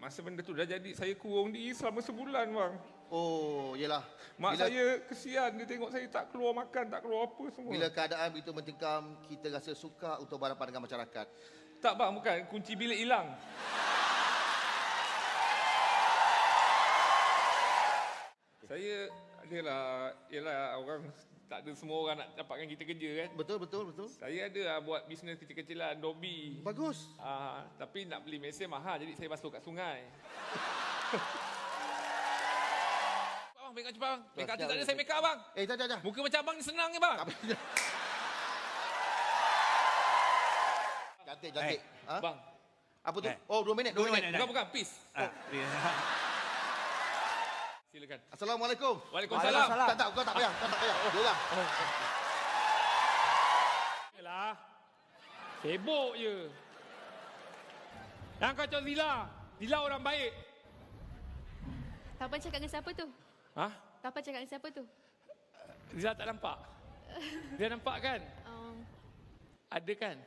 Masa benda tu dah jadi, saya kurung diri selama sebulan, bang. Oh, yelah. Mak saya kesian, dia tengok saya tak keluar makan, tak keluar apa semua. Bila keadaan begitu mencekam, kita rasa sukar untuk berhadapan dengan masyarakat. Tak bang, bukan. Kunci bilik hilang. Saya adalah, yelah orang, tak ada semua orang nak dapatkan kita kerja kan. Betul, betul, betul. Saya ada buat bisnes kecil-kecilan, Dobi. Bagus. Tapi nak beli mesin mahal, jadi saya basuh kat sungai. Bang, make up cepat bang. Make up tu tak ada, saya make up bang. Jap. Muka macam abang ni senang ni bang. Cantik. Bang. Apa tu? Oh, 2 minit. Bukan, peace. Silakan. Assalamualaikum. Waalaikumsalam. Tak, kau tak payah. Dia orang. Yalah. Sibuk je. Yang kacau Zila. Zila orang baik. Tapan cakap dengan siapa tu? Ha? Tapan cakap dengan siapa tu? Zila tak nampak. Dia nampak kan? Um, Ada kan?